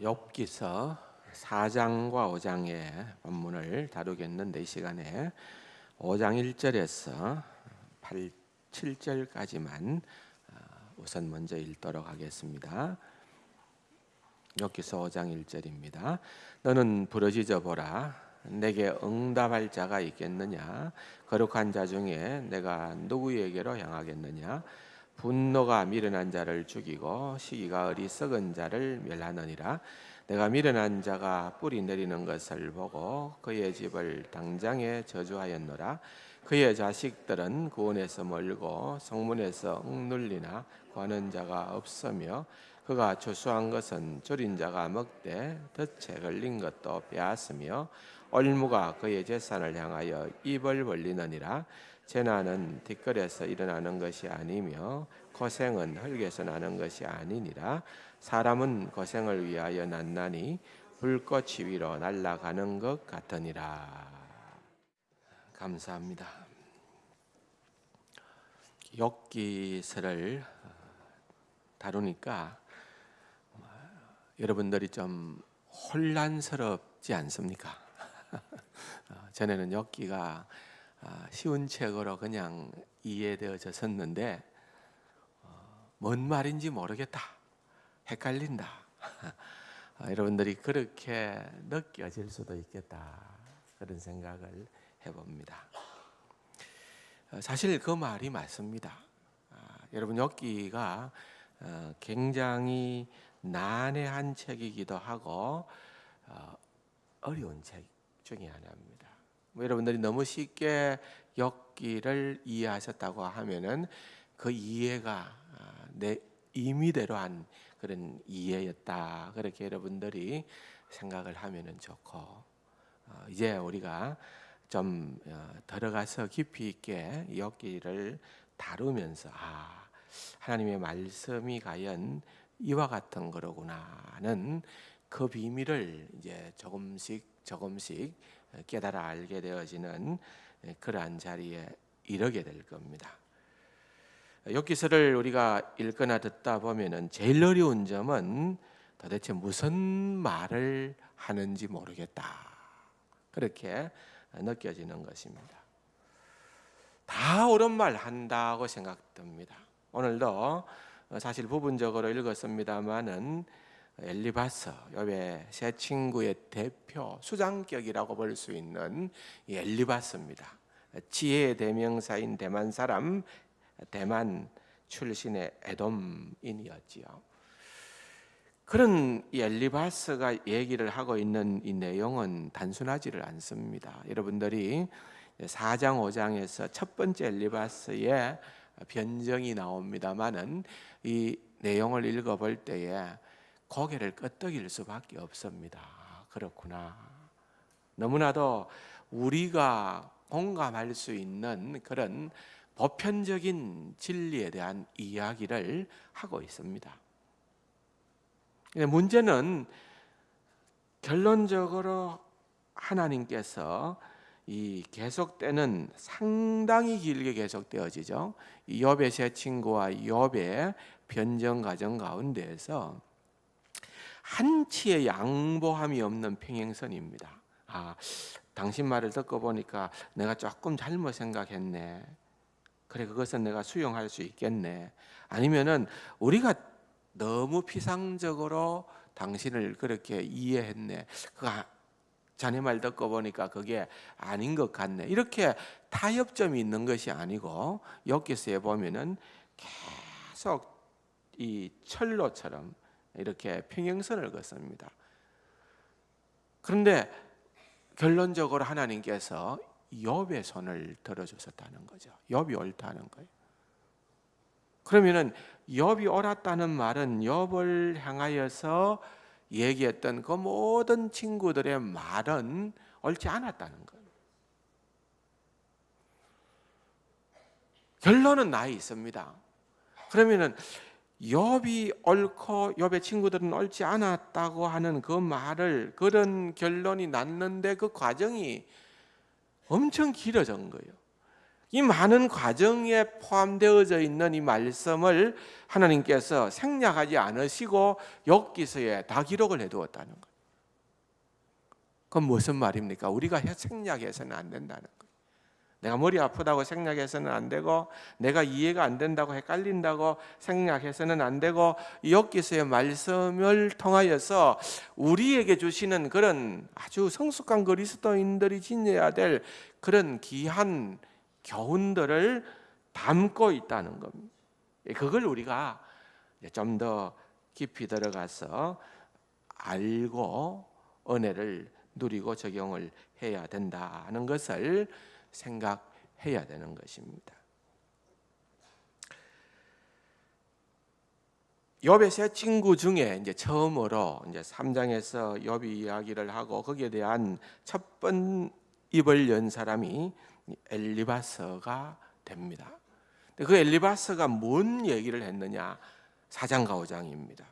욥기서 4장과 5장의 본문을 다루겠는데 이 시간에 5장 1절에서 7절까지만 우선 먼저 읽도록 하겠습니다. 욥기서 5장 1절입니다. 너는 부르짖어 보라. 내게 응답할 자가 있겠느냐? 거룩한 자 중에 내가 누구에게로 향하겠느냐? 분노가 미련한 자를 죽이고 시기가 어리석은 자를 멸하느니라. 내가 미련한 자가 뿌리 내리는 것을 보고 그의 집을 당장에 저주하였노라. 그의 자식들은 구원에서 멀고 성문에서 억눌리나 구하는 자가 없으며 그가 추수한 것은 줄인 자가 먹되 덫에 걸린 것도 빼앗으며 올무가 그의 재산을 향하여 입을 벌리느니라. 재난은 뒷걸에서 일어나는 것이 아니며 고생은 흙에서 나는 것이 아니니라. 사람은 고생을 위하여 났나니 불꽃이 위로 날아가는 것 같으니라. 감사합니다. 욥기서를 다루니까 여러분들이 좀 혼란스럽지 않습니까? 전에는 욥기가 쉬운 책으로 그냥 이해되어졌었는데 뭔 말인지 모르겠다, 헷갈린다, 여러분들이 그렇게 느껴질 수도 있겠다, 그런 생각을 해봅니다. 사실 그 말이 맞습니다. 여러분, 욥기가 굉장히 난해한 책이기도 하고 어려운 책 중에 하나입니다. 여러분들이 너무 쉽게 욥기를 이해하셨다고 하면은 그 이해가 내 임의대로 한 그런 이해였다, 그렇게 여러분들이 생각을 하면은 좋고, 이제 우리가 좀 들어가서 깊이 있게 욥기를 다루면서 하나님의 말씀이 과연 이와 같은 거로구나는 그 비밀을 이제 조금씩 깨달아 알게 되어지는 그러한 자리에 이르게 될 겁니다. 욥기서를 우리가 읽거나 듣다 보면은 제일 어려운 점은 도대체 무슨 말을 하는지 모르겠다, 그렇게 느껴지는 것입니다. 다 옳은 말 한다고 생각됩니다. 오늘도 사실 부분적으로 읽었습니다마는 엘리바스, 욥의 세 친구의 대표 수장격이라고 볼 수 있는 이 엘리바스입니다. 지혜의 대명사인 대만 사람, 대만 출신의 에돔인이었지요. 그런 이 엘리바스가 얘기를 하고 있는 이 내용은 단순하지를 않습니다. 여러분들이 4장 5장에서 첫 번째 엘리바스의 변정이 나옵니다마는 이 내용을 읽어볼 때에 고개를 끄덕일 수밖에 없습니다. 그렇구나. 너무나도 우리가 공감할 수 있는 그런 보편적인 진리에 대한 이야기를 하고 있습니다. 문제는 결론적으로 하나님께서 이 계속되는, 상당히 길게 계속되어지죠, 욥의 세 친구와 욥의 변정 과정 가운데에서 한치의 양보함이 없는 평행선입니다. 당신 말을 듣고 보니까 내가 조금 잘못 생각했네, 그래 그것은 내가 수용할 수 있겠네, 아니면은 우리가 너무 피상적으로 당신을 그렇게 이해했네, 자네 말 듣고 보니까 그게 아닌 것 같네, 이렇게 타협점이 있는 것이 아니고 욥기서에 보면은 계속 이 철로처럼 이렇게 평행선을 걷습니다. 그런데 결론적으로 하나님께서 욥의 손을 들어주셨다는 거죠. 욥이 옳다는 거예요. 그러면은 욥이 옳았다는 말은 욥을 향하여서 얘기했던 그 모든 친구들의 말은 옳지 않았다는 거예요. 결론은 나 있습니다. 그러면은 욥이 옳고 욥의 친구들은 옳지 않았다고 하는 그 말을, 그런 결론이 났는데 그 과정이 엄청 길어진 거예요. 이 많은 과정에 포함되어져 있는 이 말씀을 하나님께서 생략하지 않으시고 욥기서에 다 기록을 해두었다는 거예요. 그건 무슨 말입니까? 우리가 생략해서는 안 된다는 거예요. 내가 머리 아프다고 생략해서는 안 되고, 내가 이해가 안 된다고 헷갈린다고 생략해서는 안 되고, 욥기서의 말씀을 통하여서 우리에게 주시는 그런 아주 성숙한 그리스도인들이 지녀야 될 그런 귀한 교훈들을 담고 있다는 겁니다. 그걸 우리가 좀 더 깊이 들어가서 알고 은혜를 누리고 적용을 해야 된다는 것을 생각해야 되는 것입니다. 욥의 세 친구 중에 이제 처음으로 이제 3장에서 욥이 이야기를 하고 거기에 대한 첫 번 입을 연 사람이 엘리바스가 됩니다. 그 엘리바스가 뭔 얘기를 했느냐? 4장과 5장입니다.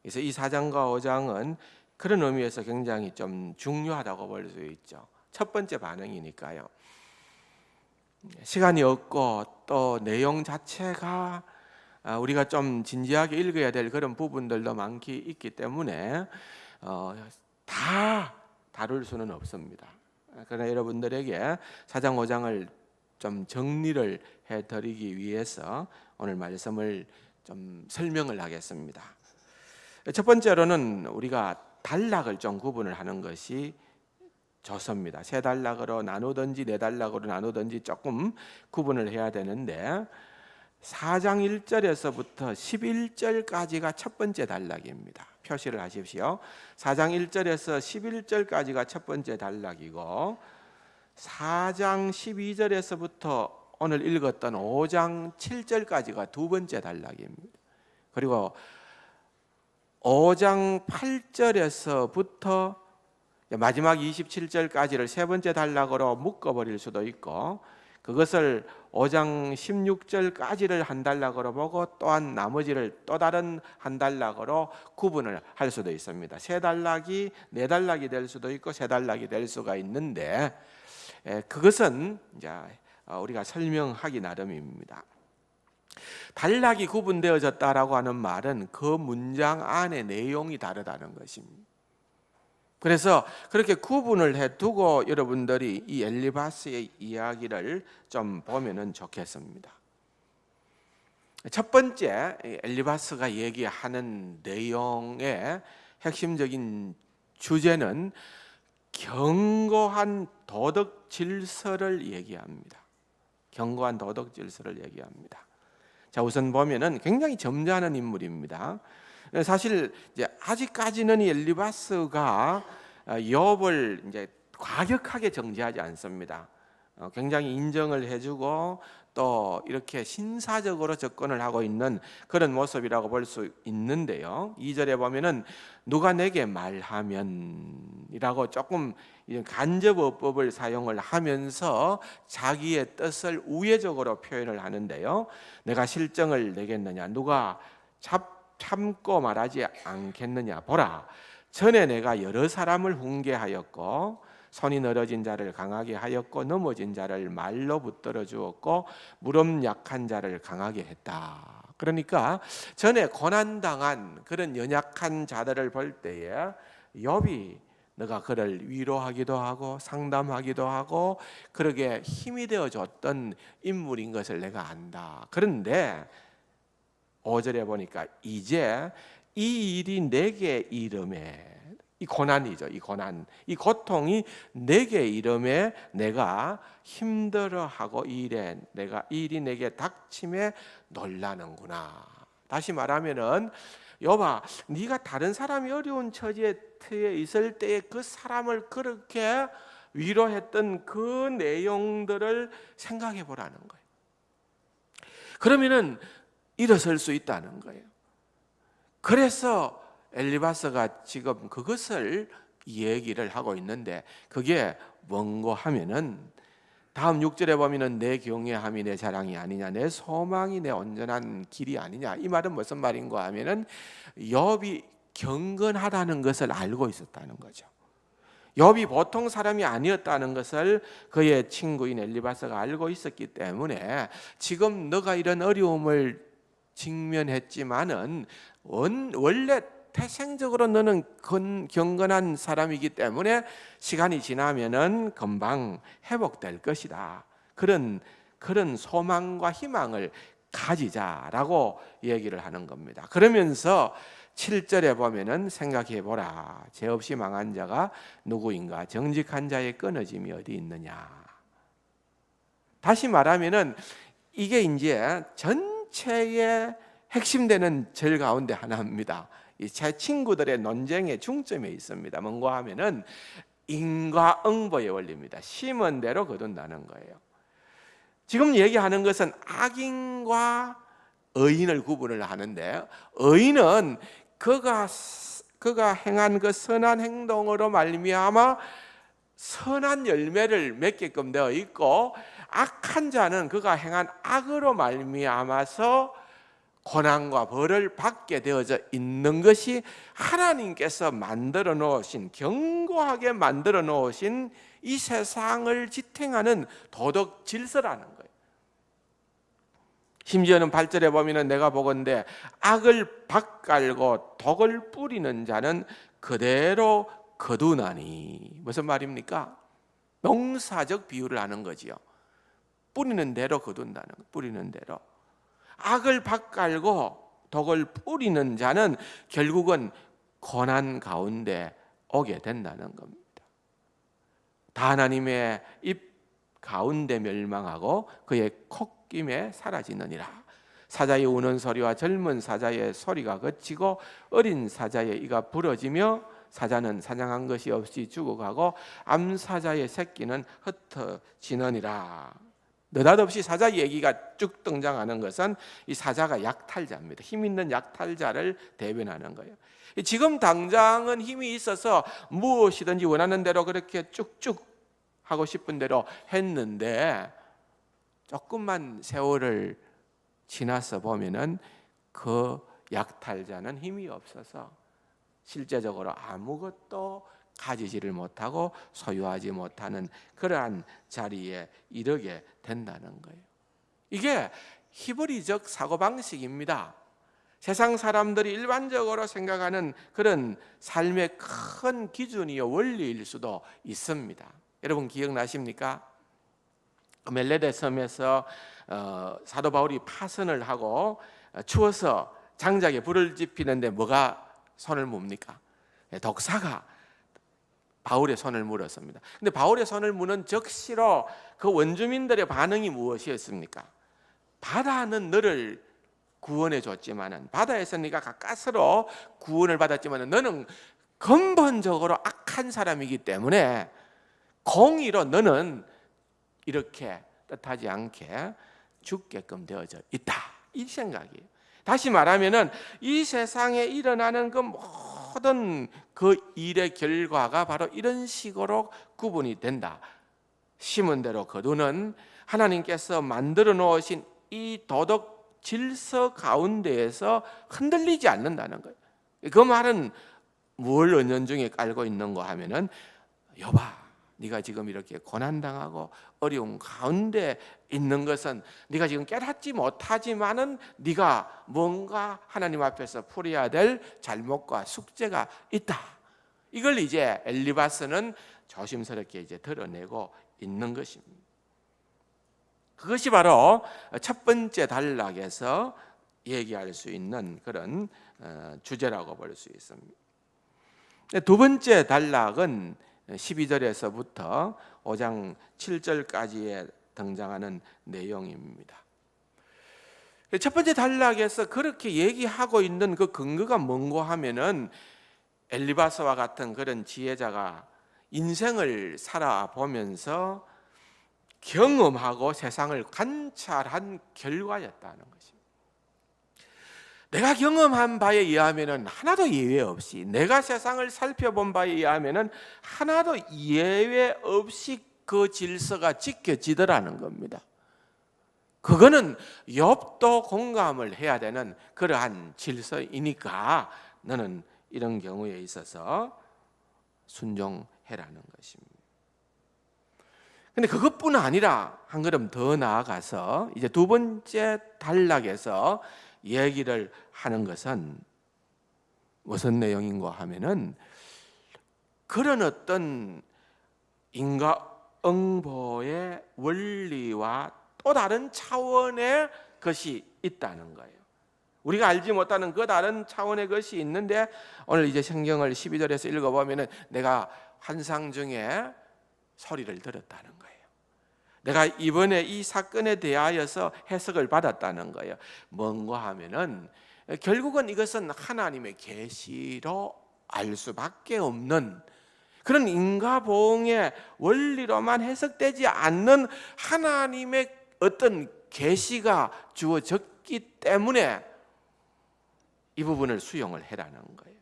그래서 이 4장과 5장은 그런 의미에서 굉장히 좀 중요하다고 볼 수 있죠. 첫 번째 반응이니까요. 시간이 없고 또 내용 자체가 우리가 좀 진지하게 읽어야 될 그런 부분들도 많기 있기 때문에 다 다룰 수는 없습니다. 그러나 여러분들에게 4장 5장을 좀 정리를 해드리기 위해서 오늘 말씀을 좀 설명을 하겠습니다. 첫 번째로는 우리가 단락을 좀 구분을 하는 것이 좋습니다. 세 단락으로 나누든지 네 단락으로 나누든지 조금 구분을 해야 되는데 4장 1절에서부터 11절까지가 첫 번째 단락입니다. 표시를 하십시오. 4장 1절에서 11절까지가 첫 번째 단락이고 4장 12절에서부터 오늘 읽었던 5장 7절까지가 두 번째 단락입니다. 그리고 5장 8절에서부터 마지막 27절까지를 세 번째 단락으로 묶어버릴 수도 있고 그것을 5장 16절까지를 한 단락으로 보고 또한 나머지를 또 다른 한 단락으로 구분을 할 수도 있습니다. 세 단락이 네 단락이 될 수도 있고 세 단락이 될 수가 있는데 그것은 이제 우리가 설명하기 나름입니다. 단락이 구분되어졌다라고 하는 말은 그 문장 안의 내용이 다르다는 것입니다. 그래서 그렇게 구분을 해두고 여러분들이 이 엘리바스의 이야기를 좀 보면은 좋겠습니다. 첫 번째 엘리바스가 얘기하는 내용의 핵심적인 주제는 견고한 도덕 질서를 얘기합니다. 견고한 도덕 질서를 얘기합니다. 자, 우선 보면은 굉장히 점잖은 인물입니다. 사실 이제 아직까지는 이 엘리바스가 욥을 이제 과격하게 정죄하지 않습니다. 굉장히 인정을 해주고 또 이렇게 신사적으로 접근을 하고 있는 그런 모습이라고 볼 수 있는데요. 2절에 보면은 누가 내게 말하면이라고 조금 간접어법을 사용을 하면서 자기의 뜻을 우회적으로 표현을 하는데요. 내가 실정을 내겠느냐? 누가 참고 말하지 않겠느냐? 보라, 전에 내가 여러 사람을 훈계하였고 손이 늘어진 자를 강하게 하였고 넘어진 자를 말로 붙들어 주었고 무릎 약한 자를 강하게 했다. 그러니까 전에 고난당한 그런 연약한 자들을 볼 때에 욥이 너가 그를 위로하기도 하고 상담하기도 하고 그러게 힘이 되어줬던 인물인 것을 내가 안다. 그런데 5절에 보니까 이제 이 일이 내게 이름에, 이 고난이죠. 이 고난, 이 고통이 내게 이름에 내가 힘들어하고 이 일이 내게 닥침에 놀라는구나. 다시 말하면은 여봐, 네가 다른 사람이 어려운 처지에 있을 때에 그 사람을 그렇게 위로했던 그 내용들을 생각해 보라는 거예요. 그러면은 일어설 수 있다는 거예요. 그래서 엘리바스가 지금 그것을 얘기를 하고 있는데 그게 뭔고 하면은 다음 6절에 보면은 내 경외함이 내 자랑이 아니냐, 내 소망이 내 온전한 길이 아니냐. 이 말은 무슨 말인가 하면은 욥이 경건하다는 것을 알고 있었다는 거죠. 욥이 보통 사람이 아니었다는 것을 그의 친구인 엘리바스가 알고 있었기 때문에 지금 너가 이런 어려움을 직면했지만은 원래 태생적으로 너는 경건한 사람이기 때문에 시간이 지나면은 금방 회복될 것이다. 그런 소망과 희망을 가지자라고 얘기를 하는 겁니다. 그러면서 7절에 보면은 생각해 보라. 죄 없이 망한 자가 누구인가? 정직한 자의 끊어짐이 어디 있느냐? 다시 말하면은 이게 이제 전체의 핵심되는 절 가운데 하나입니다. 제 친구들의 논쟁의 중점에 있습니다. 뭔가 하면은 인과응보의 원리입니다. 심은 대로 거둔다는 거예요. 지금 얘기하는 것은 악인과 의인을 구분을 하는데, 의인은 그가 행한 그 선한 행동으로 말미암아 선한 열매를 맺게끔 되어 있고, 악한 자는 그가 행한 악으로 말미암아서 고난과 벌을 받게 되어져 있는 것이 하나님께서 만들어 놓으신, 견고하게 만들어 놓으신 이 세상을 지탱하는 도덕 질서라는 거예요. 심지어는 8절에 보면 내가 보건대 악을 밭갈고 독을 뿌리는 자는 그대로 거두나니. 무슨 말입니까? 농사적 비유를 하는 거지요. 뿌리는 대로 거둔다는 거. 뿌리는 대로. 악을 밭갈고 독을 뿌리는 자는 결국은 고난 가운데 오게 된다는 겁니다. 다 하나님의 입 가운데 멸망하고 그의 콧김에 사라지느니라. 사자의 우는 소리와 젊은 사자의 소리가 그치고 어린 사자의 이가 부러지며 사자는 사냥한 것이 없이 죽어가고 암사자의 새끼는 흩어지느니라. 느닷없이 사자 얘기가 쭉 등장하는 것은 이 사자가 약탈자입니다. 힘 있는 약탈자를 대변하는 거예요. 지금 당장은 힘이 있어서 무엇이든지 원하는 대로 그렇게 쭉쭉 하고 싶은 대로 했는데, 조금만 세월을 지나서 보면은 그 약탈자는 힘이 없어서 실제적으로 아무것도 가지지를 못하고 소유하지 못하는 그러한 자리에 이르게 된다는 거예요. 이게 히브리적 사고방식입니다. 세상 사람들이 일반적으로 생각하는 그런 삶의 큰 기준이요 원리일 수도 있습니다. 여러분 기억나십니까? 멜레데 섬에서 사도 바울이 파선을 하고 추워서 장작에 불을 지피는데 뭐가 손을 뭅니까? 독사가 바울의 손을 물었습니다. 근데 바울의 손을 무는 적시로 그 원주민들의 반응이 무엇이었습니까? 바다는 너를 구원해 줬지만은, 바다에서 네가 가까스로 구원을 받았지만은 너는 근본적으로 악한 사람이기 때문에 공의로 너는 이렇게 뜻하지 않게 죽게끔 되어져 있다. 이 생각이에요. 다시 말하면은 이 세상에 일어나는 그 모든 그 일의 결과가 바로 이런 식으로 구분이 된다. 심은 대로 거두는 하나님께서 만들어 놓으신 이 도덕 질서 가운데에서 흔들리지 않는다는 거예요. 그 말은 뭘 은연중에 깔고 있는 거 하면은, 여봐, 네가 지금 이렇게 고난당하고 어려운 가운데 있는 것은 네가 지금 깨닫지 못하지만은 네가 뭔가 하나님 앞에서 풀어야 될 잘못과 숙제가 있다. 이걸 이제 엘리바스는 조심스럽게 이제 드러내고 있는 것입니다. 그것이 바로 첫 번째 단락에서 얘기할 수 있는 그런 주제라고 볼 수 있습니다. 두 번째 단락은 12절에서부터 5장 7절까지에 등장하는 내용입니다. 첫 번째 단락에서 그렇게 얘기하고 있는 그 근거가 뭔가 하면은, 엘리바스와 같은 그런 지혜자가 인생을 살아보면서 경험하고 세상을 관찰한 결과였다는 것입니다. 내가 경험한 바에 의하면은 하나도 예외 없이, 내가 세상을 살펴본 바에 의하면은 하나도 예외 없이 그 질서가 지켜지더라는 겁니다. 그거는 욥도 공감을 해야 되는 그러한 질서이니까 너는 이런 경우에 있어서 순종해라는 것입니다. 근데 그것뿐 아니라 한 걸음 더 나아가서 이제 두 번째 단락에서 얘기를 하는 것은 무슨 내용인가 하면은 그런 어떤 인과응보의 원리와 또 다른 차원의 것이 있다는 거예요. 우리가 알지 못하는 그 다른 차원의 것이 있는데 오늘 이제 성경을 12절에서 읽어보면은 내가 환상 중에 소리를 들었다는 거예요. 내가 이번에 이 사건에 대하여서 해석을 받았다는 거예요. 뭔가 하면은 결국은 이것은 하나님의 계시로 알 수밖에 없는 그런 인과보응의 원리로만 해석되지 않는 하나님의 어떤 계시가 주어졌기 때문에 이 부분을 수용을 해라는 거예요.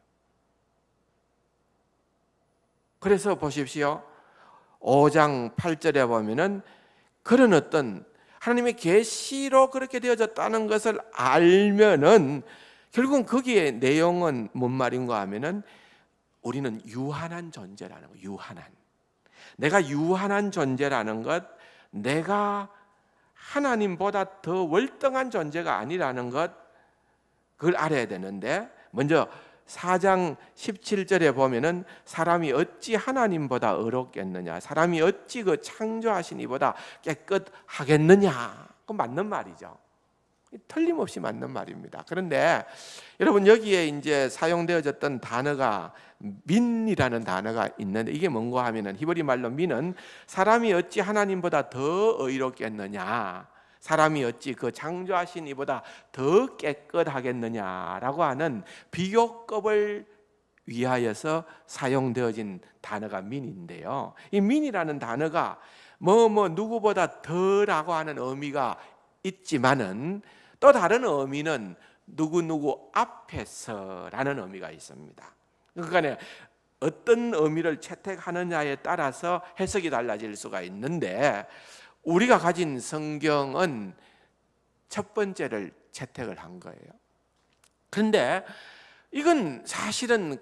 그래서 보십시오. 5장 8절에 보면은 그런 어떤 하나님의 계시로 그렇게 되어졌다는 것을 알면은 결국은 거기에 내용은 뭔 말인가 하면은 우리는 유한한 존재라는 거. 유한한. 내가 유한한 존재라는 것, 내가 하나님보다 더 월등한 존재가 아니라는 것, 그걸 알아야 되는데 먼저 4장 17절에 보면은 사람이 어찌 하나님보다 의롭겠느냐, 사람이 어찌 그 창조하신 이보다 깨끗하겠느냐. 그건 맞는 말이죠. 틀림없이 맞는 말입니다. 그런데 여러분 여기에 이제 사용되어졌던 단어가 민이라는 단어가 있는데 이게 뭔가 하면은 히브리 말로 민은 사람이 어찌 하나님보다 더 의롭겠느냐, 사람이 어찌 그 창조하신 이보다 더 깨끗하겠느냐라고 하는 비교급을 위하여서 사용되어진 단어가 민인데요. 이 민이라는 단어가 누구보다 더라고 하는 의미가 있지만은 또 다른 의미는 누구 앞에서라는 의미가 있습니다. 그러니까 어떤 의미를 채택하느냐에 따라서 해석이 달라질 수가 있는데 우리가 가진 성경은 첫 번째를 채택을 한 거예요. 그런데 이건 사실은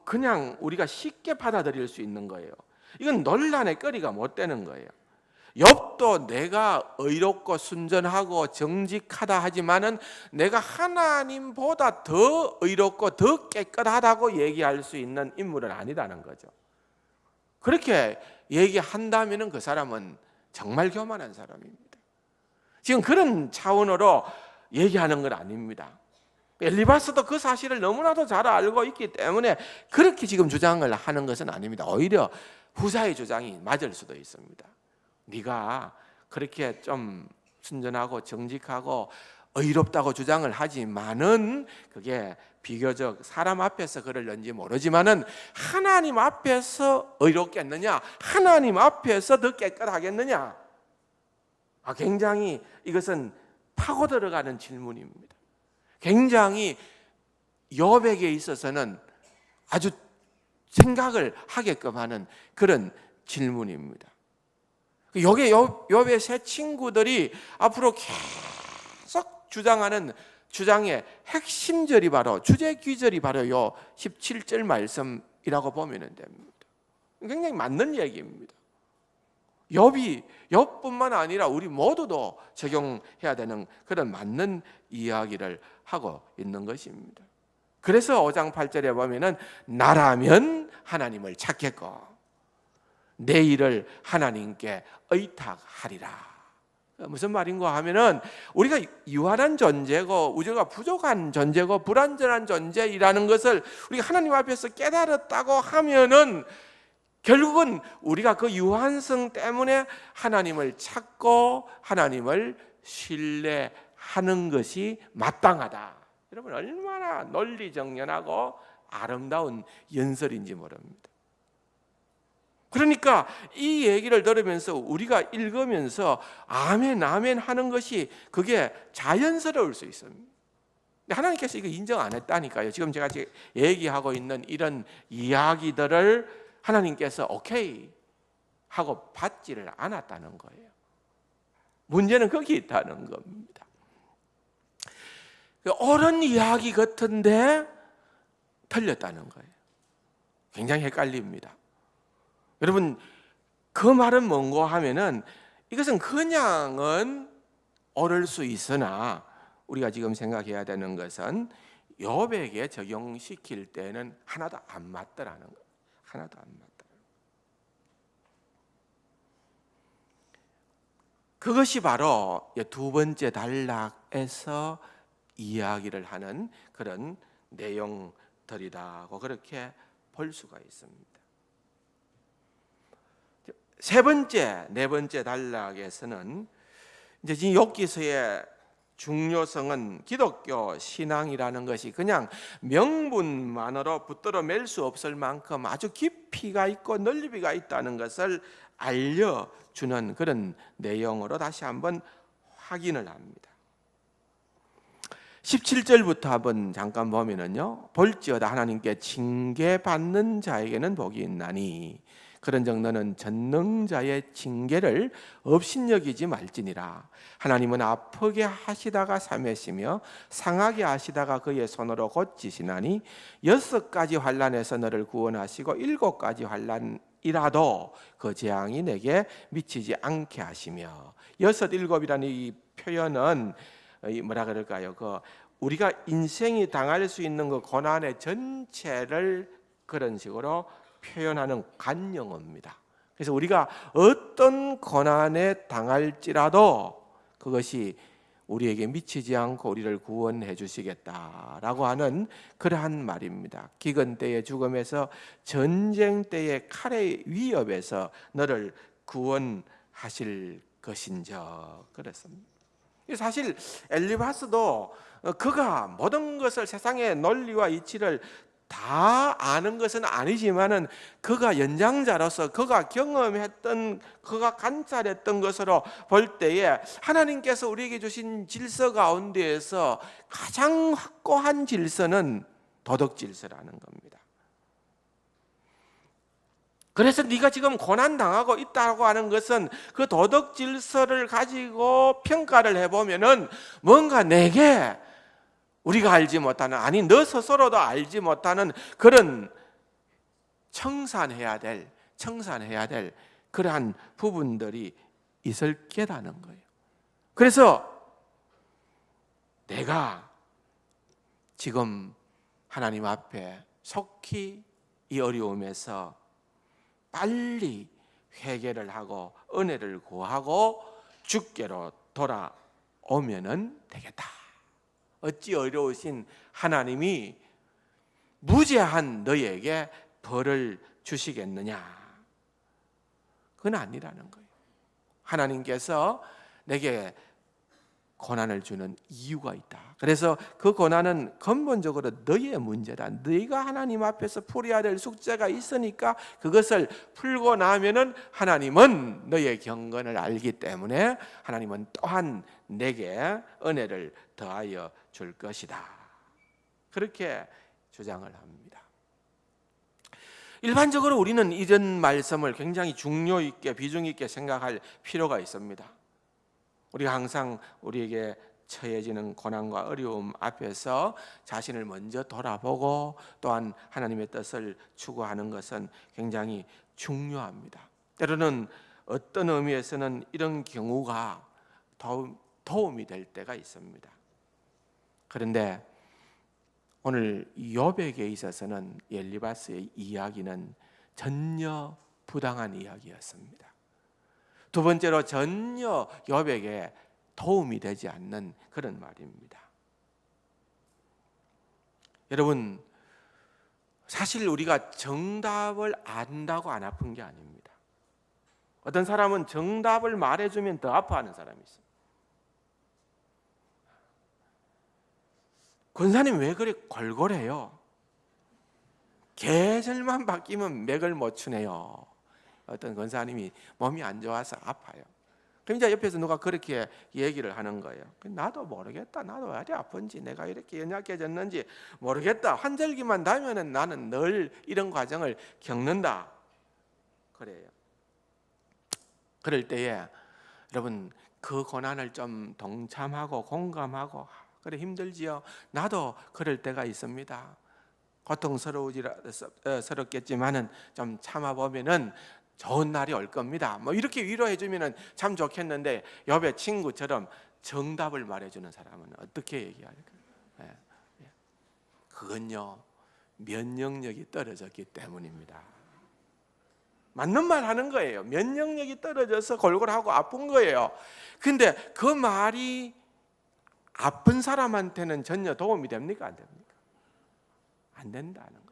그냥 우리가 쉽게 받아들일 수 있는 거예요. 이건 논란의 거리가 못 되는 거예요. 욥도 내가 의롭고 순전하고 정직하다 하지만은 내가 하나님보다 더 의롭고 더 깨끗하다고 얘기할 수 있는 인물은 아니다는 거죠. 그렇게 얘기한다면은 그 사람은 정말 교만한 사람입니다. 지금 그런 차원으로 얘기하는 건 아닙니다. 엘리바스도 그 사실을 너무나도 잘 알고 있기 때문에 그렇게 지금 주장을 하는 것은 아닙니다. 오히려 후자의 주장이 맞을 수도 있습니다. 네가 그렇게 좀 순전하고 정직하고 의롭다고 주장을 하지만은 그게 비교적 사람 앞에서 그럴는지 모르지만은 하나님 앞에서 의롭겠느냐, 하나님 앞에서 더 깨끗하겠느냐. 굉장히 이것은 파고 들어가는 질문입니다. 굉장히 욥에게 있어서는 아주 생각을 하게끔 하는 그런 질문입니다. 여기에 욥의 세 친구들이 앞으로 계속 주장하는 주장의 핵심절이 바로 주제 귀절이 바로 요 17절 말씀이라고 보면 됩니다. 굉장히 맞는 얘기입니다. 욥뿐만 아니라 우리 모두도 적용해야 되는 그런 맞는 이야기를 하고 있는 것입니다. 그래서 5장 8절에 보면은 나라면 하나님을 찾겠고 내 일을 하나님께 의탁하리라. 무슨 말인가 하면은 우리가 유한한 존재고 우주가 부족한 존재고 불완전한 존재이라는 것을 우리가 하나님 앞에서 깨달았다고 하면은 결국은 우리가 그 유한성 때문에 하나님을 찾고 하나님을 신뢰하는 것이 마땅하다. 여러분 얼마나 논리정연하고 아름다운 연설인지 모릅니다. 그러니까 이 얘기를 들으면서 우리가 읽으면서 아멘 아멘 하는 것이 그게 자연스러울 수 있습니다. 하나님께서 이거 인정 안 했다니까요. 지금 제가 얘기하고 있는 이런 이야기들을 하나님께서 오케이 하고 받지를 않았다는 거예요. 문제는 거기 있다는 겁니다. 옳은 이야기 같은데 틀렸다는 거예요. 굉장히 헷갈립니다. 여러분, 그 말은 뭔고 하면은 이것은 그냥은 옳을 수 있으나 우리가 지금 생각해야 되는 것은 욥에게 적용시킬 때는 하나도 안 맞더라는 거예요. 하나도 안 맞더라. 그것이 바로 두 번째 단락에서 이야기를 하는 그런 내용들이다고 그렇게 볼 수가 있습니다. 세 번째, 네 번째 단락에서는 이제 지금 욥기서의 중요성은 기독교 신앙이라는 것이 그냥 명분만으로 붙들어 맬 수 없을 만큼 아주 깊이가 있고 넓이가 있다는 것을 알려주는 그런 내용으로 다시 한번 확인을 합니다. 17절부터 한번 잠깐 보면은요, 볼지어다 하나님께 징계받는 자에게는 복이 있나니 그런즉 너는 전능자의 징계를 업신여기지 말지니라. 하나님은 아프게 하시다가 삼으시며 상하게 하시다가 그의 손으로 고치시나니 6가지 환난에서 너를 구원하시고 7가지 환난이라도 그 재앙이 내게 미치지 않게 하시며. 6, 7이라는 이 표현은 뭐라 그럴까요? 우리가 인생이 당할 수 있는 그 고난의 전체를 그런 식으로 표현하는 관용어입니다. 그래서 우리가 어떤 고난에 당할지라도 그것이 우리에게 미치지 않고 우리를 구원해 주시겠다라고 하는 그러한 말입니다. 기근 때의 죽음에서, 전쟁 때의 칼의 위협에서 너를 구원하실 것인저 그랬습니다. 사실 엘리바스도 그가 모든 것을, 세상의 논리와 이치를 다 아는 것은 아니지만은 그가 연장자로서 그가 경험했던, 그가 관찰했던 것으로 볼 때에 하나님께서 우리에게 주신 질서 가운데에서 가장 확고한 질서는 도덕 질서라는 겁니다. 그래서 네가 지금 고난당하고 있다고 하는 것은 그 도덕 질서를 가지고 평가를 해보면은 뭔가 내게 우리가 알지 못하는, 아니 너 스스로도 알지 못하는 그런 청산해야 될 그러한 부분들이 있을 게라는 거예요. 그래서 내가 지금 하나님 앞에 속히 이 어려움에서 빨리 회개를 하고 은혜를 구하고 주께로 돌아오면은 되겠다. 어찌 어려우신 하나님이 무죄한 너에게 벌을 주시겠느냐? 그건 아니라는 거예요. 하나님께서 내게 고난을 주는 이유가 있다. 그래서 그 고난은 근본적으로 너의 문제다. 너희가 하나님 앞에서 풀어야 될 숙제가 있으니까 그것을 풀고 나면은 하나님은 너의 경건을 알기 때문에 하나님은 또한 내게 은혜를 더하여 줄 것이다. 그렇게 주장을 합니다. 일반적으로 우리는 이런 말씀을 굉장히 중요 있게, 비중 있게 생각할 필요가 있습니다. 우리가 항상 우리에게 처해지는 고난과 어려움 앞에서 자신을 먼저 돌아보고 또한 하나님의 뜻을 추구하는 것은 굉장히 중요합니다. 때로는 어떤 의미에서는 이런 경우가 도움이 될 때가 있습니다. 그런데 오늘 욥에게 있어서는 엘리바스의 이야기는 전혀 부당한 이야기였습니다. 두 번째로 전혀 욥에게 도움이 되지 않는 그런 말입니다. 여러분, 사실 우리가 정답을 안다고 안 아픈 게 아닙니다. 어떤 사람은 정답을 말해주면 더 아파하는 사람이 있어요. 권사님 왜 그래 골골해요? 계절만 바뀌면 맥을 못 추네요. 어떤 권사님이 몸이 안 좋아서 아파요. 그럼 이제 옆에서 누가 그렇게 얘기를 하는 거예요. 나도 모르겠다. 나도 왜 이렇게 아픈지, 내가 이렇게 연약해졌는지 모르겠다. 환절기만 닿으면 나는 늘 이런 과정을 겪는다. 그래요. 그럴 때에 여러분 그 고난을 좀 동참하고 공감하고, 그래 힘들지요. 나도 그럴 때가 있습니다. 고통스럽겠지만은 좀 참아보면은 좋은 날이 올 겁니다. 뭐 이렇게 위로해 주면은 참 좋겠는데, 옆에 친구처럼 정답을 말해주는 사람은 어떻게 얘기할까요? 예, 예. 그건요, 면역력이 떨어졌기 때문입니다. 맞는 말 하는 거예요. 면역력이 떨어져서 골골하고 아픈 거예요. 근데 그 말이 아픈 사람한테는 전혀 도움이 됩니까? 안 됩니까? 안 된다는 거예요.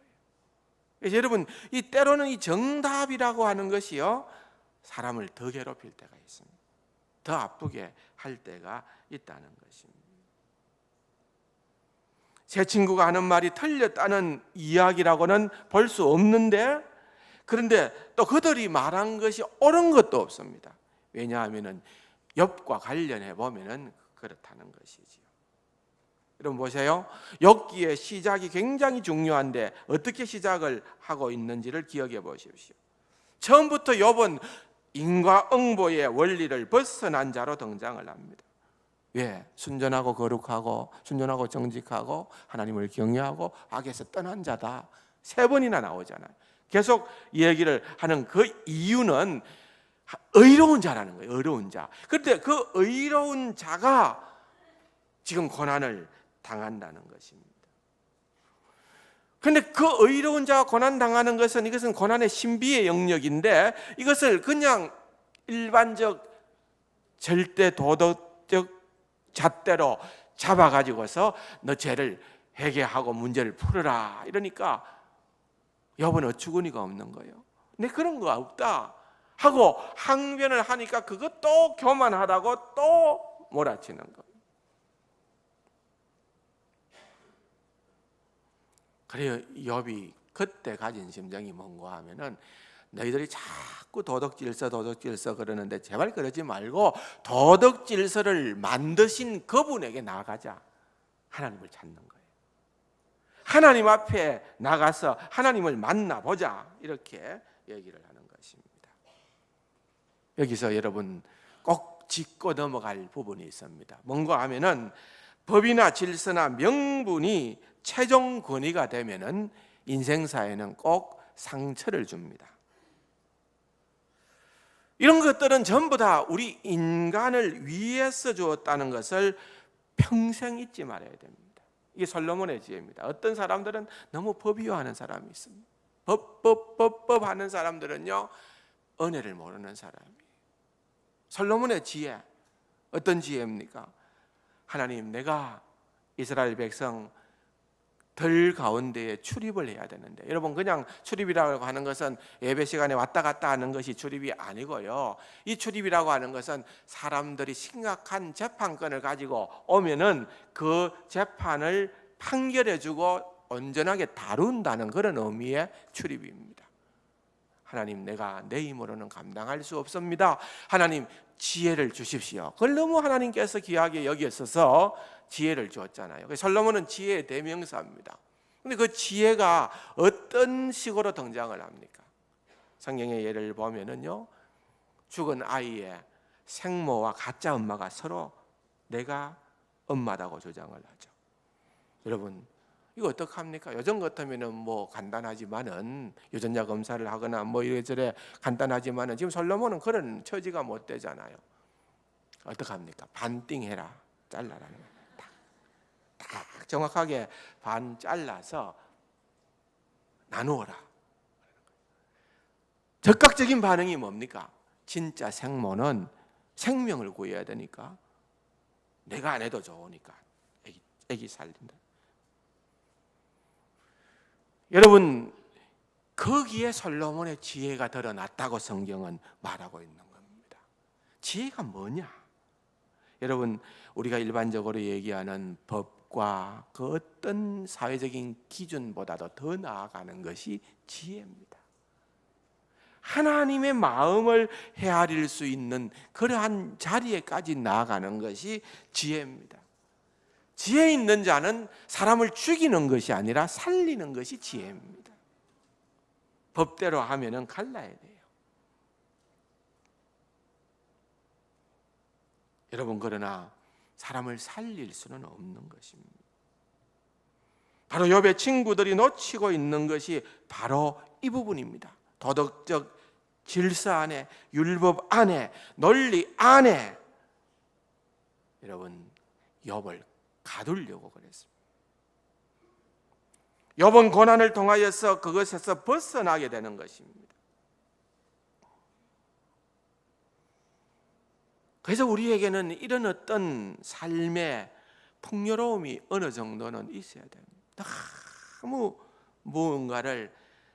그래서 여러분, 이 때로는 이 정답이라고 하는 것이요, 사람을 더 괴롭힐 때가 있습니다. 더 아프게 할 때가 있다는 것입니다. 제 친구가 하는 말이 틀렸다는 이야기라고는 볼 수 없는데, 그런데 또 그들이 말한 것이 옳은 것도 없습니다. 왜냐하면 욥과 관련해 보면은 그렇다는 것이지요. 여러분 보세요. 욥기의 시작이 굉장히 중요한데 어떻게 시작을 하고 있는지를 기억해 보십시오. 처음부터 욥은 인과응보의 원리를 벗어난 자로 등장을 합니다. 왜? 순전하고 거룩하고 순전하고 정직하고 하나님을 경외하고 악에서 떠난 자다. 3번이나 나오잖아요. 계속 얘기를 하는 그 이유는 의로운 자라는 거예요. 의로운 자. 그런데 그 의로운 자가 지금 고난을 당한다는 것입니다. 그런데 그 의로운 자가 고난 당하는 것은, 이것은 고난의 신비의 영역인데, 이것을 그냥 일반적 절대 도덕적 잣대로 잡아가지고서 너 죄를 회개하고 문제를 풀어라 이러니까 욥은 어처구니가 없는 거예요. 근데 그런 거 없다 하고 항변을 하니까 그것도 교만하다고 또 몰아치는 거예요. 그래요. 욥이 그때 가진 심정이 뭔가 하면은, 너희들이 자꾸 도덕질서 그러는데 제발 그러지 말고 도덕질서를 만드신 그분에게 나아가자. 하나님을 찾는 거예요. 하나님 앞에 나가서 하나님을 만나보자. 이렇게 얘기를 하는 것입니다. 여기서 여러분 꼭 짚고 넘어갈 부분이 있습니다. 뭔가 하면은 법이나 질서나 명분이 최종 권위가 되면은 인생사에는 꼭 상처를 줍니다. 이런 것들은 전부 다 우리 인간을 위해서 주었다는 것을 평생 잊지 말아야 됩니다. 이게 솔로몬의 지혜입니다. 어떤 사람들은 너무 법이화하는 사람이 있습니다. 법 하는 사람들은요, 은혜를 모르는 사람이에요. 솔로몬의 지혜, 어떤 지혜입니까? 하나님, 내가 이스라엘 백성 들 가운데에 출입을 해야 되는데, 여러분 그냥 출입이라고 하는 것은 예배 시간에 왔다 갔다 하는 것이 출입이 아니고요, 이 출입이라고 하는 것은 사람들이 심각한 재판권을 가지고 오면은 그 재판을 판결해주고 온전하게 다룬다는 그런 의미의 출입입니다. 하나님, 내가 내 힘으로는 감당할 수 없습니다. 하나님, 지혜를 주십시오. 그걸 너무 하나님께서 귀하게 여기셔서 지혜를 주었잖아요. 솔로몬은 지혜의 대명사입니다. 그런데 그 지혜가 어떤 식으로 등장을 합니까? 성경의 예를 보면은요, 죽은 아이의 생모와 가짜 엄마가 서로 내가 엄마다고 주장을 하죠. 여러분, 이거 어떡합니까? 요즘 같으면은 뭐 간단하지만은, 유전자 검사를 하거나 뭐 이래저래 간단하지만은, 지금 솔로몬은 그런 처지가 못 되잖아요. 어떡합니까? 반띵해라, 잘라라는 거예요. 딱 정확하게 반 잘라서 나누어라. 즉각적인 반응이 뭡니까? 진짜 생모는 생명을 구해야 되니까, 내가 안 해도 좋으니까 애기 살린다. 여러분, 거기에 솔로몬의 지혜가 드러났다고 성경은 말하고 있는 겁니다. 지혜가 뭐냐? 여러분, 우리가 일반적으로 얘기하는 법과 그 어떤 사회적인 기준보다도 더 나아가는 것이 지혜입니다. 하나님의 마음을 헤아릴 수 있는 그러한 자리에까지 나아가는 것이 지혜입니다. 지혜 있는 자는 사람을 죽이는 것이 아니라 살리는 것이 지혜입니다. 법대로 하면은 갈라야 돼요. 여러분, 그러나 사람을 살릴 수는 없는 것입니다. 바로 욥의 친구들이 놓치고 있는 것이 바로 이 부분입니다. 도덕적 질서 안에, 율법 안에, 논리 안에 여러분 욥을 가두려고 그랬습니다. 욥은 고난을 통하여서 그것에서 벗어나게 되는 것입니다. 그래서 우리에게는 이런 어떤 삶의 풍요로움이 어느 정도는 있어야 됩니다. 너무 무언가를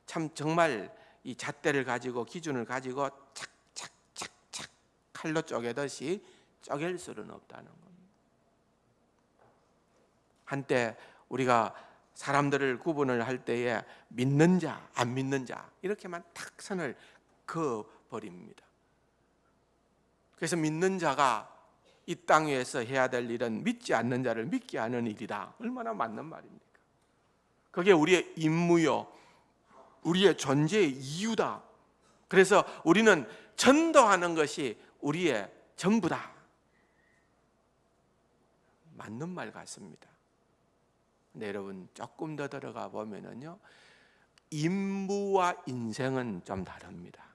참 정말 이 잣대를 가지고 기준을 가지고 착착착착 칼로 쪼개듯이 쪼갤 수는 없다는 겁니다. 한때 우리가 사람들을 구분을 할 때에 믿는 자, 안 믿는 자 이렇게만 탁 선을 그어버립니다. 그래서 믿는 자가 이 땅 위에서 해야 될 일은 믿지 않는 자를 믿게 하는 일이다. 얼마나 맞는 말입니까? 그게 우리의 임무요, 우리의 존재의 이유다. 그래서 우리는 전도하는 것이 우리의 전부다. 맞는 말 같습니다. 근데 여러분 조금 더 들어가 보면은요, 임무와 인생은 좀 다릅니다.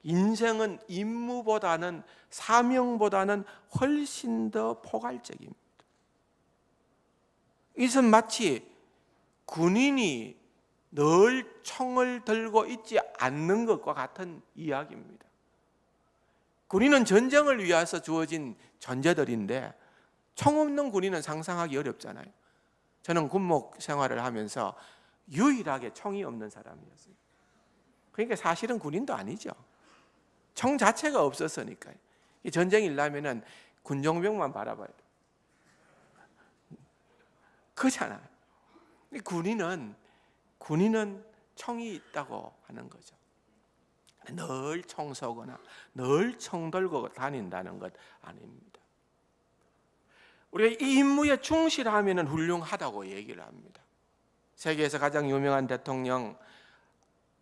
인생은 임무보다는, 사명보다는 훨씬 더 포괄적입니다. 이것은 마치 군인이 늘 총을 들고 있지 않는 것과 같은 이야기입니다. 군인은 전쟁을 위해서 주어진 존재들인데 총 없는 군인은 상상하기 어렵잖아요. 저는 군목 생활을 하면서 유일하게 총이 없는 사람이었어요. 그러니까 사실은 군인도 아니죠. 총 자체가 없었으니까요. 이 전쟁이 일어나면은 군종병만 바라봐야 돼요. 그렇잖아요. 군인은 총이 있다고 하는 거죠. 늘 총 쏘거나 늘 총 들고 다닌다는 것 아닙니다. 우리가 이 임무에 충실하면 훌륭하다고 얘기를 합니다. 세계에서 가장 유명한 대통령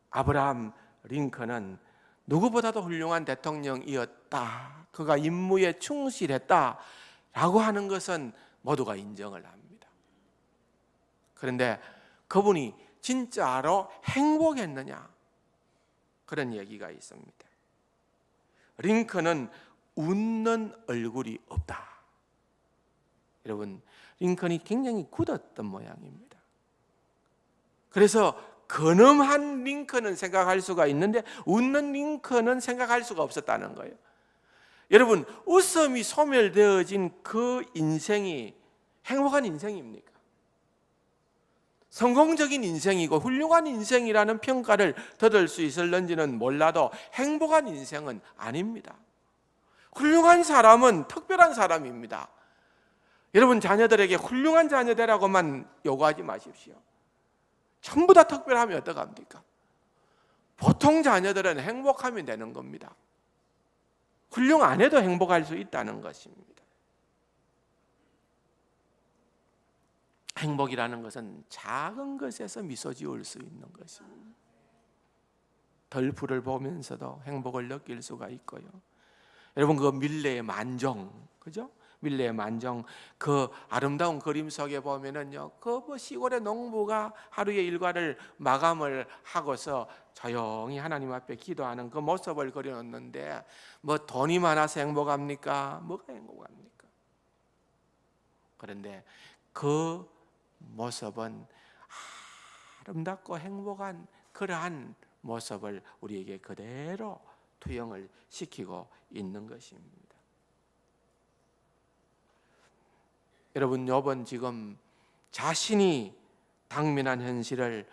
아브라함 링컨은 누구보다도 훌륭한 대통령이었다, 그가 임무에 충실했다라고 하는 것은 모두가 인정을 합니다. 그런데 그분이 진짜로 행복했느냐? 그런 얘기가 있습니다. 링컨은 웃는 얼굴이 없다. 여러분, 링컨이 굉장히 굳었던 모양입니다. 그래서 근엄한 링컨은 생각할 수가 있는데 웃는 링컨은 생각할 수가 없었다는 거예요. 여러분, 웃음이 소멸되어진 그 인생이 행복한 인생입니까? 성공적인 인생이고 훌륭한 인생이라는 평가를 받을 수 있을는지는 몰라도 행복한 인생은 아닙니다. 훌륭한 사람은 특별한 사람입니다. 여러분, 자녀들에게 훌륭한 자녀 되라고만 요구하지 마십시오. 전부 다 특별하면 어떡합니까? 보통 자녀들은 행복하면 되는 겁니다. 훌륭 안 해도 행복할 수 있다는 것입니다. 행복이라는 것은 작은 것에서 미소 지을 수 있는 것입니다. 덜풀을 보면서도 행복을 느낄 수가 있고요. 여러분, 그 밀레의 만종, 그죠? 밀레의 만종, 그 아름다운 그림 속에 보면은요, 그 뭐 시골의 농부가 하루의 일과를 마감을 하고서 조용히 하나님 앞에 기도하는 그 모습을 그려놓는데, 뭐 돈이 많아서 행복합니까? 뭐가 행복합니까? 그런데 그 모습은 아름답고 행복한 그러한 모습을 우리에게 그대로 투영을 시키고 있는 것입니다. 여러분, 욥은 지금 자신이 당면한 현실을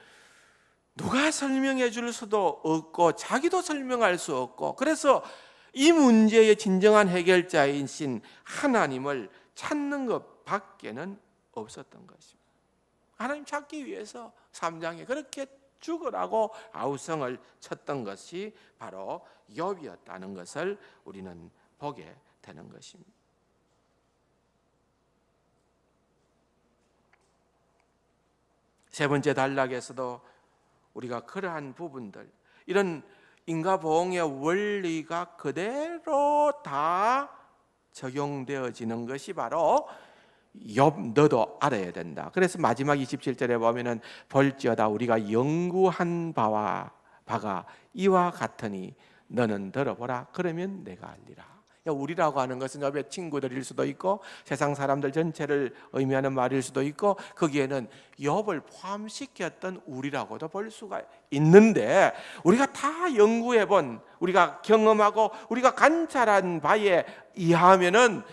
누가 설명해 줄 수도 없고 자기도 설명할 수 없고, 그래서 이 문제의 진정한 해결자이신 하나님을 찾는 것 밖에는 없었던 것입니다. 하나님 찾기 위해서 3장에 그렇게 죽으라고 아우성을 쳤던 것이 바로 욥이었다는 것을 우리는 보게 되는 것입니다. 세 번째 단락에서도 우리가 그러한 부분들, 이런 인과보응의 원리가 그대로 다 적용되어지는 것이 바로 욥 너도 알아야 된다. 그래서 마지막 27절에 보면은 볼지어다 우리가 연구한 바가 이와 같으니 너는 들어보라. 그러면 내가 알리라. 우리라고 하는 것은 욥의 친구들일 수도 있고 세상 사람들 전체를 의미하는 말일 수도 있고 거기에는 욥을 포함시켰던 우리라고도 볼 수가 있는데 우리가 다 연구해본 우리가 경험하고 우리가 관찰한 바에 의하면은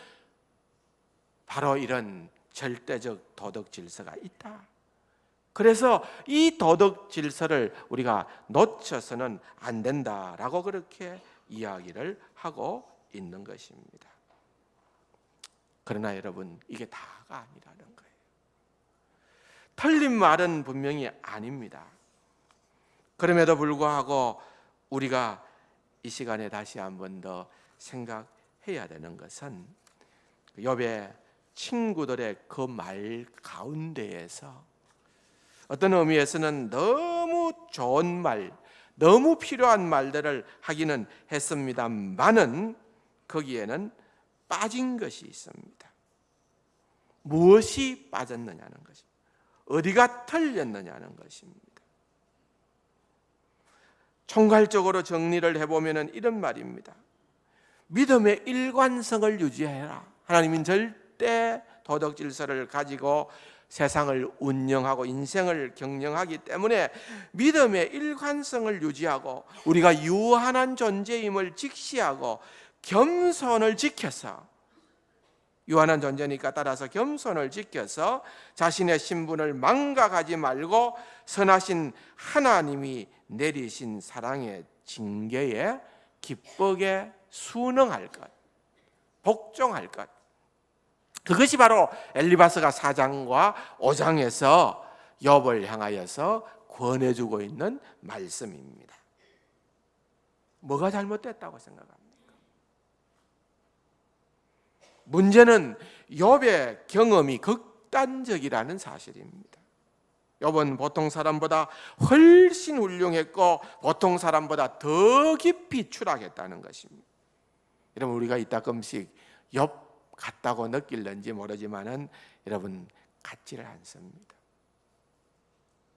바로 이런 절대적 도덕 질서가 있다. 그래서 이 도덕 질서를 우리가 놓쳐서는 안 된다라고 그렇게 이야기를 하고 있는 것입니다. 그러나 여러분 이게 다가 아니라는 거예요. 틀린 말은 분명히 아닙니다. 그럼에도 불구하고 우리가 이 시간에 다시 한 번 더 생각해야 되는 것은 욥의 친구들의 그 말 가운데에서 어떤 의미에서는 너무 좋은 말, 너무 필요한 말들을 하기는 했습니다만은 거기에는 빠진 것이 있습니다. 무엇이 빠졌느냐는 것입니다. 어디가 틀렸느냐는 것입니다. 총괄적으로 정리를 해보면 이런 말입니다. 믿음의 일관성을 유지해라. 하나님은 절대 도덕 질서를 가지고 세상을 운영하고 인생을 경영하기 때문에 믿음의 일관성을 유지하고 우리가 유한한 존재임을 직시하고 겸손을 지켜서 유한한 존재니까 따라서 겸손을 지켜서 자신의 신분을 망각하지 말고 선하신 하나님이 내리신 사랑의 징계에 기쁘게 순응할 것, 복종할 것. 그것이 바로 엘리바스가 4장과 5장에서 욥을 향하여서 권해주고 있는 말씀입니다. 뭐가 잘못됐다고 생각합니까? 문제는 욥의 경험이 극단적이라는 사실입니다. 욥은 보통 사람보다 훨씬 훌륭했고 보통 사람보다 더 깊이 추락했다는 것입니다. 여러분 우리가 이따금씩 욥 같다고 느낄는지 모르지만은 여러분 같지를 않습니다.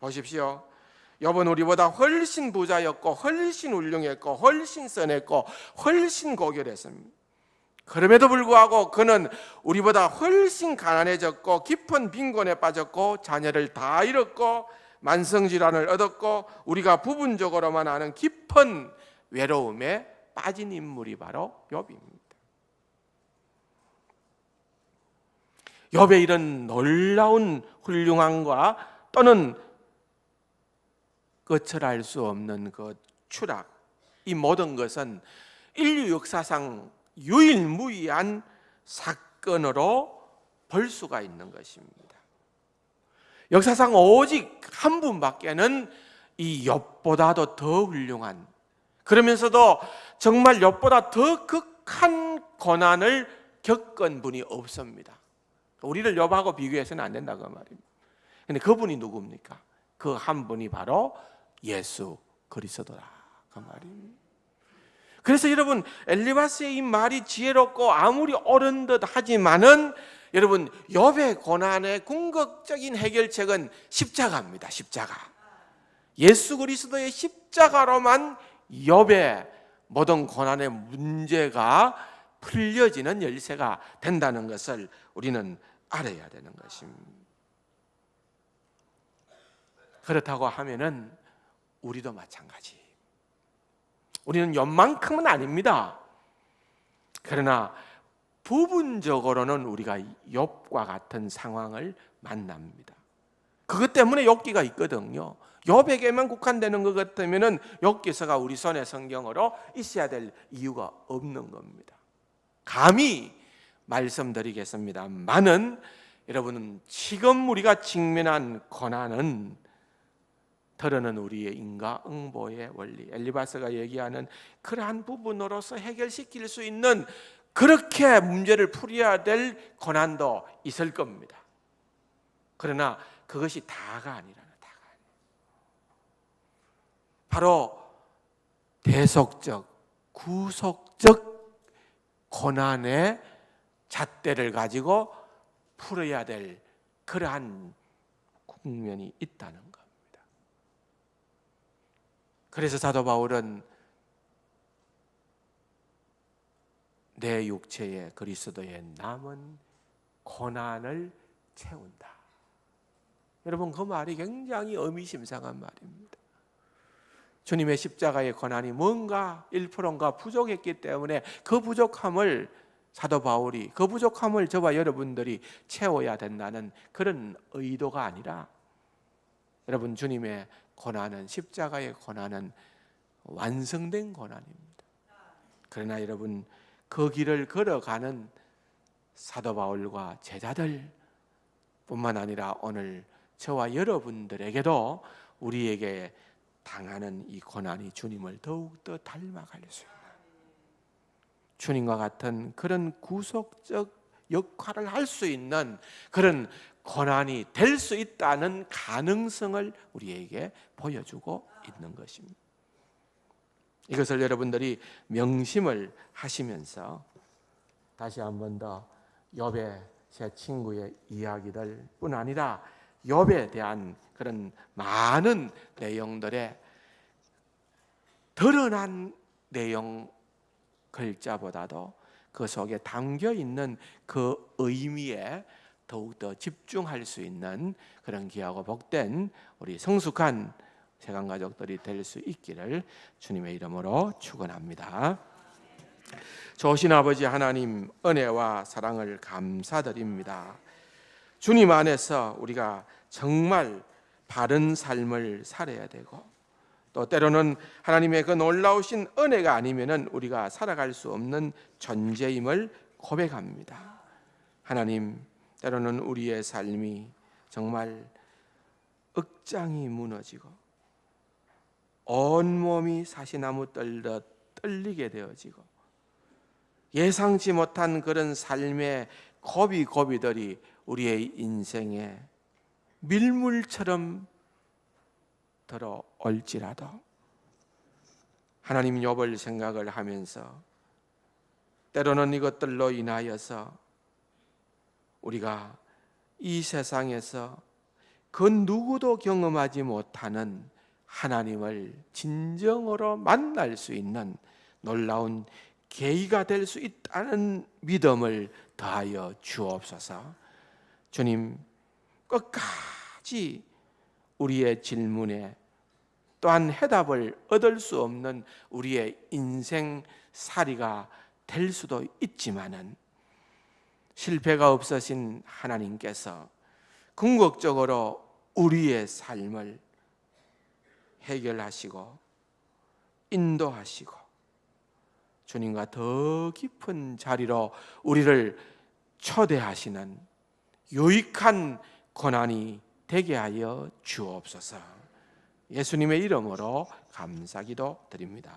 보십시오. 욥은 우리보다 훨씬 부자였고 훨씬 훌륭했고 훨씬 선했고 훨씬 고결했습니다. 그럼에도 불구하고 그는 우리보다 훨씬 가난해졌고 깊은 빈곤에 빠졌고 자녀를 다 잃었고 만성질환을 얻었고 우리가 부분적으로만 아는 깊은 외로움에 빠진 인물이 바로 욥입니다. 욥의 이런 놀라운 훌륭함과 또는 거절할 수 없는 그 추락, 이 모든 것은 인류 역사상 유일무이한 사건으로 볼 수가 있는 것입니다. 역사상 오직 한 분밖에는 이 욥보다도 더 훌륭한, 그러면서도 정말 욥보다 더 극한 고난을 겪은 분이 없습니다. 우리를 욥하고 비교해서는 안 된다고 말입니다. 그런데 그분이 누굽니까? 그 한 분이 바로 예수 그리스도라 그 말입니다. 그래서 여러분 엘리바스의 이 말이 지혜롭고 아무리 옳은 듯 하지만은 여러분 욥의 고난의 궁극적인 해결책은 십자가입니다. 십자가. 예수 그리스도의 십자가로만 욥의 모든 고난의 문제가 풀려지는 열쇠가 된다는 것을 우리는 알아야 되는 것입니다. 그렇다고 하면은 우리도 마찬가지. 우리는 욥만큼은 아닙니다. 그러나 부분적으로는 우리가 욥과 같은 상황을 만납니다. 그것 때문에 욥기가 있거든요. 욥에게만 국한되는 것 같으면은 욥기서가 우리 손에 성경으로 있어야 될 이유가 없는 겁니다. 감히 말씀드리겠습니다만은 여러분은 지금 우리가 직면한 고난은 드러는 우리의 인과응보의 원리, 엘리바스가 얘기하는 그러한 부분으로서 해결시킬 수 있는 그렇게 문제를 풀어야 될 고난도 있을 겁니다. 그러나 그것이 다가 아니라는, 다가 아니에요. 바로 대속적, 구속적 고난의 잣대를 가지고 풀어야 될 그러한 국면이 있다는 겁니다. 그래서 사도 바울은 내 육체에 그리스도의 남은 고난을 채운다. 여러분, 그 말이 굉장히 의미심장한 말입니다. 주님의 십자가의 고난이 뭔가 1%인가 부족했기 때문에 그 부족함을 사도 바울이, 그 부족함을 저와 여러분들이 채워야 된다는 그런 의도가 아니라, 여러분, 주님의 고난은, 십자가의 고난은 완성된 고난입니다. 그러나 여러분, 그 길을 걸어가는 사도 바울과 제자들 뿐만 아니라 오늘 저와 여러분들에게도 우리에게 당하는 이 고난이 주님을 더욱더 닮아갈 수 있는, 주님과 같은 그런 구속적 역할을 할 수 있는 그런 고난이 될 수 있다는 가능성을 우리에게 보여주고 있는 것입니다. 이것을 여러분들이 명심을 하시면서 다시 한 번 더 욥의 제 친구의 이야기들 뿐 아니라 욥에 대한 그런 많은 내용들의 드러난 내용 글자보다도 그 속에 담겨 있는 그 의미에 더욱더 집중할 수 있는 그런 귀하고 복된 우리 성숙한 세간 가족들이 될 수 있기를 주님의 이름으로 축원합니다. 좋으신 아버지 하나님, 은혜와 사랑을 감사드립니다. 주님 안에서 우리가 정말 바른 삶을 살아야 되고, 또 때로는 하나님의 그 놀라우신 은혜가 아니면은 우리가 살아갈 수 없는 존재임을 고백합니다. 하나님, 때로는 우리의 삶이 정말 억장이 무너지고 온몸이 사시나무 떨듯 떨리게 되어지고 예상치 못한 그런 삶의 고비고비들이 우리의 인생에 밀물처럼 들어올지라도 하나님, 욥을 생각을 하면서 때로는 이것들로 인하여서 우리가 이 세상에서 그 누구도 경험하지 못하는 하나님을 진정으로 만날 수 있는 놀라운 계기가 될 수 있다는 믿음을 더하여 주옵소서. 주님, 끝까지 우리의 질문에 또한 해답을 얻을 수 없는 우리의 인생살이가 될 수도 있지만은 실패가 없으신 하나님께서 궁극적으로 우리의 삶을 해결하시고 인도하시고 주님과 더 깊은 자리로 우리를 초대하시는 유익한 고난이 되게 하여 주옵소서. 예수님의 이름으로 감사기도 드립니다.